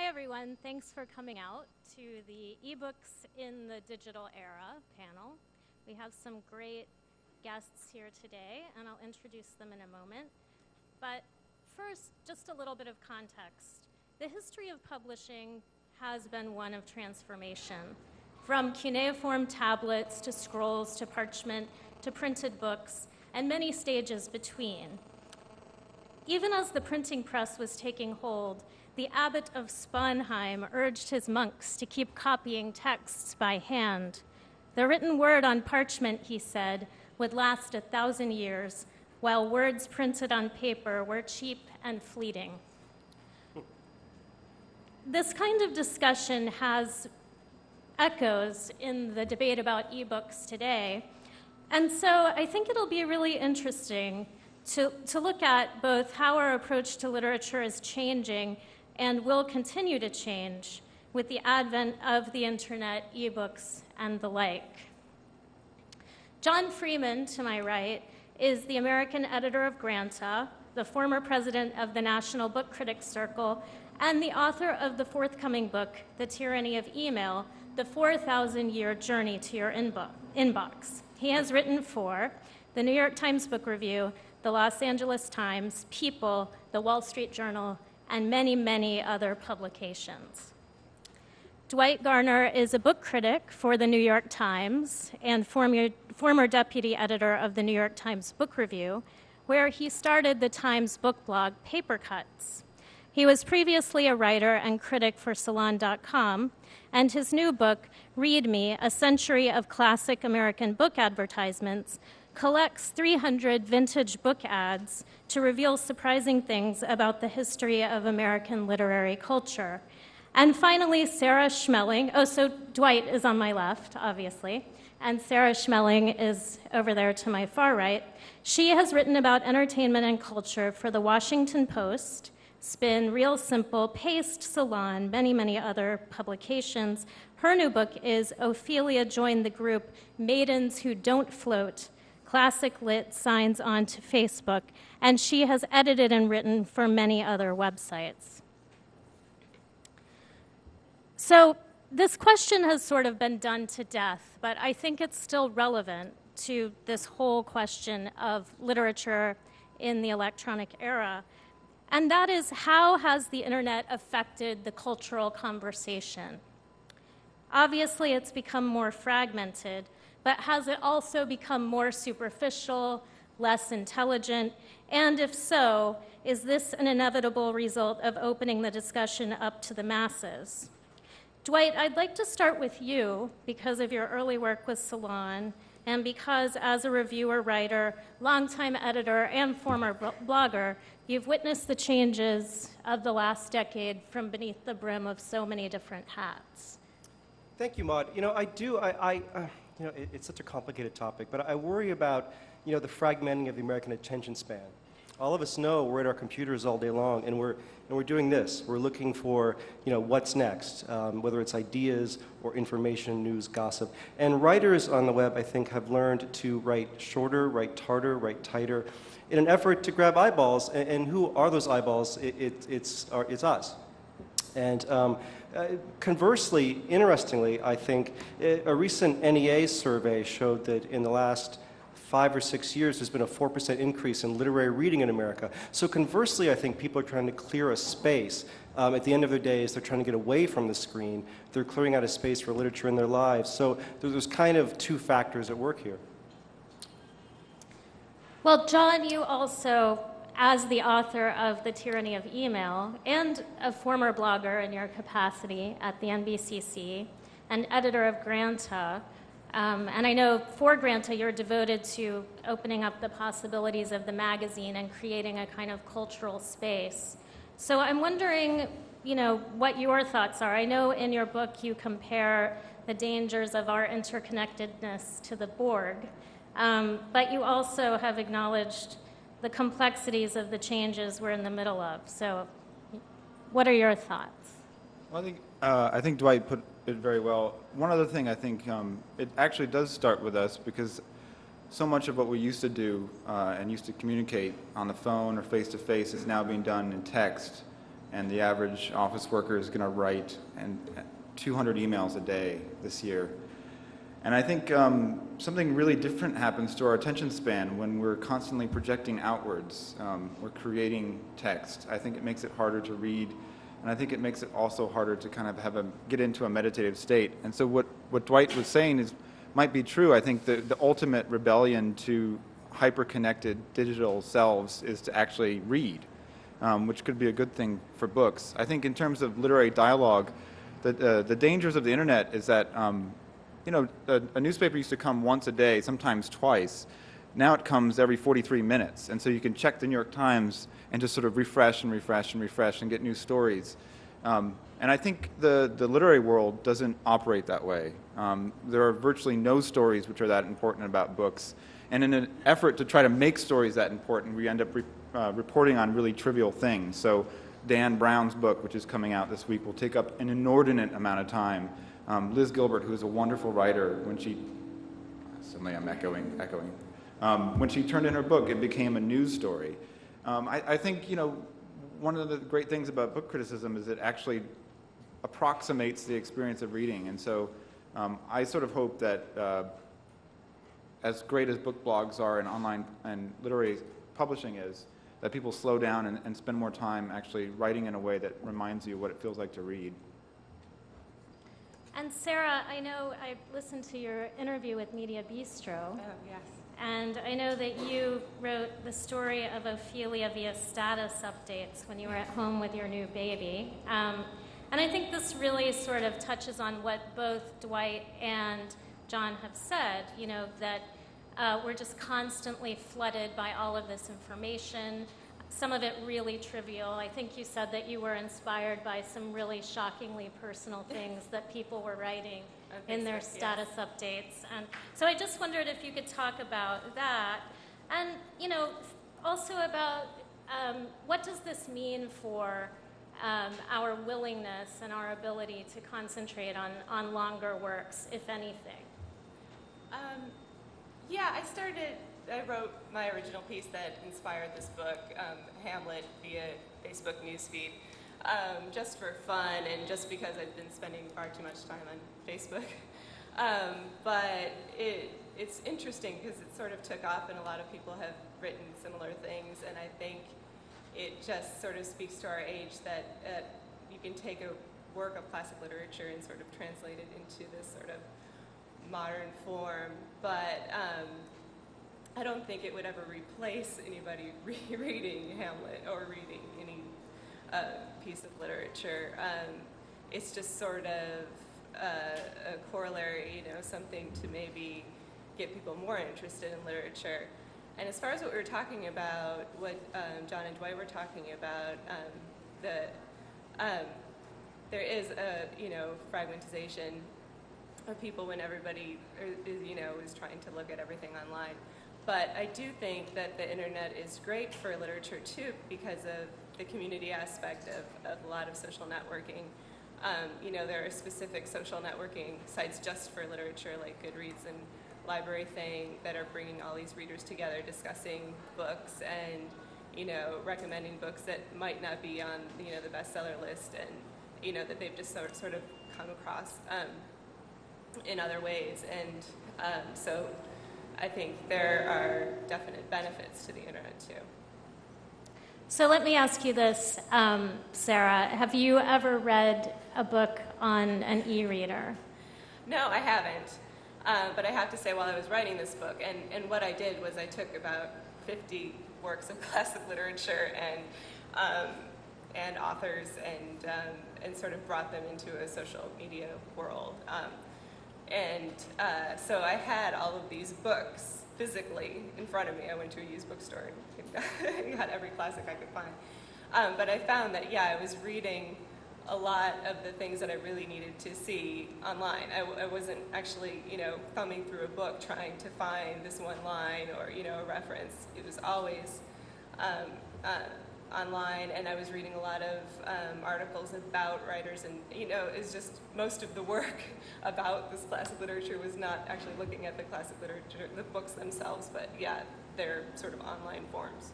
Hi, everyone. Thanks for coming out to the eBooks in the Digital Era panel. We have some great guests here today, and I'll introduce them in a moment. But first, just a little bit of context. The history of publishing has been one of transformation. From cuneiform tablets to scrolls to parchment to printed books, and many stages between. Even as the printing press was taking hold, the abbot of Sponheim urged his monks to keep copying texts by hand. The written word on parchment, he said, would last 1,000 years, while words printed on paper were cheap and fleeting. This kind of discussion has echoes in the debate about ebooks today, and so I think it'll be really interesting to look at both how our approach to literature is changing and will continue to change with the advent of the internet, ebooks, and the like. Jon Freeman, to my right, is the American editor of Granta, the former president of the National Book Critics Circle, and the author of the forthcoming book, The Tyranny of Email, The 4,000-Year Journey to Your Inbox. He has written for the New York Times Book Review, the Los Angeles Times, People, the Wall Street Journal, and many, many other publications. Dwight Garner is a book critic for the New York Times and former deputy editor of the New York Times Book Review, where he started the Times book blog Paper Cuts. He was previously a writer and critic for Salon.com, and his new book, Read Me, A Century of Classic American Book Advertisements, collects 300 vintage book ads to reveal surprising things about the history of American literary culture. And finally, Sarah Schmeling. Oh, so Dwight is on my left, obviously, and Sarah Schmeling is over there to my far right. She has written about entertainment and culture for the Washington Post, Spin, Real Simple, Paste, Salon, many, many other publications. Her new book is Ophelia Joined the Group, Maidens Who Don't Float, Classic Lit Signs On to Facebook, and she has edited and written for many other websites. So this question has sort of been done to death, but I think it's still relevant to this whole question of literature in the electronic era. And that is, how has the internet affected the cultural conversation? Obviously, it's become more fragmented, but has it also become more superficial, less intelligent? And if so, is this an inevitable result of opening the discussion up to the masses? Dwight, I'd like to start with you because of your early work with Salon and because as a reviewer, writer, longtime editor, and former blogger, you've witnessed the changes of the last decade from beneath the brim of so many different hats. Thank you, Maud. It's such a complicated topic, but I worry about, the fragmenting of the American attention span. All of us know we're at our computers all day long, and we're doing this. We're looking for, what's next, whether it's ideas or information, news, gossip. And writers on the web, I think, have learned to write shorter, write tarder, write tighter, in an effort to grab eyeballs. And who are those eyeballs? It's us. And conversely, interestingly, I think a recent NEA survey showed that in the last 5 or 6 years, there's been a 4% increase in literary reading in America. So conversely, I think people are trying to clear a space. At the end of their days, they're trying to get away from the screen. They're clearing out a space for literature in their lives. So there's kind of two factors at work here. Well, Jon, you also, as the author of The Tyranny of Email and a former blogger in your capacity at the NBCC and editor of Granta, and I know for Granta you're devoted to opening up the possibilities of the magazine and creating a kind of cultural space. So I'm wondering, what your thoughts are. I know in your book you compare the dangers of our interconnectedness to the Borg, but you also have acknowledged the complexities of the changes we're in the middle of. So what are your thoughts? Well, I think Dwight put it very well. One other thing, I think it actually does start with us, because so much of what we used to do and used to communicate on the phone or face-to-face is now being done in text and the average office worker is going to write 200 emails a day this year. And I think something really different happens to our attention span when we're constantly projecting outwards. We're creating text. I think it makes it harder to read, and I think it makes it also harder to kind of get into a meditative state. And so what Dwight was saying might be true. I think the ultimate rebellion to hyper-connected digital selves is to actually read, which could be a good thing for books. I think in terms of literary dialogue, the dangers of the internet is that a newspaper used to come once a day, sometimes twice. Now it comes every 43 minutes, and so you can check the New York Times and just sort of refresh and refresh and refresh and get new stories. And I think the literary world doesn't operate that way. There are virtually no stories which are that important about books. And in an effort to try to make stories that important, we end up reporting on really trivial things. So Dan Brown's book, which is coming out this week, will take up an inordinate amount of time. Liz Gilbert, who is a wonderful writer, suddenly I'm echoing. When she turned in her book, it became a news story. I think, one of the great things about book criticism is it actually approximates the experience of reading. And so I sort of hope that as great as book blogs are and online and literary publishing is, that people slow down and spend more time actually writing in a way that reminds you what it feels like to read. And Sarah, I know I listened to your interview with Media Bistro. Oh, yes. And I know that you wrote the story of Ophelia via status updates when you were at home with your new baby. And I think this really sort of touches on what both Dwight and Jon have said, that we're just constantly flooded by all of this information, some of it really trivial. I think you said that you were inspired by some really shockingly personal things that people were writing in their status updates. And so I just wondered if you could talk about that. And, also about what does this mean for our willingness and our ability to concentrate on longer works, if anything? I wrote my original piece that inspired this book, Hamlet, via Facebook newsfeed, just for fun and just because I've been spending far too much time on Facebook. But it's interesting because it sort of took off and a lot of people have written similar things, and I think it just sort of speaks to our age that you can take a work of classic literature and sort of translate it into this sort of modern form, but I don't think it would ever replace anybody reading Hamlet or reading any piece of literature. It's just sort of a corollary, something to maybe get people more interested in literature. And as far as what we were talking about, what Jon and Dwight were talking about, there is a fragmentization of people when everybody is trying to look at everything online. But I do think that the internet is great for literature too because of the community aspect of a lot of social networking. There are specific social networking sites just for literature like Goodreads and Library Thing that are bringing all these readers together discussing books and recommending books that might not be on the bestseller list and that they've just sort of come across in other ways. And so I think there are definite benefits to the internet too. So let me ask you this, Sarah. Have you ever read a book on an e-reader? No, I haven't. But I have to say, while I was writing this book, and what I did was I took about 50 works of classic literature and authors and sort of brought them into a social media world. So I had all of these books physically in front of me. I went to a used bookstore and got every classic I could find. But I found that, I was reading a lot of the things that I really needed to see online. I wasn't actually, thumbing through a book trying to find this one line or, a reference. It was always online, and I was reading a lot of articles about writers, and it's just most of the work about this classic literature was not actually looking at the classic literature, the books themselves, but they're sort of online forms.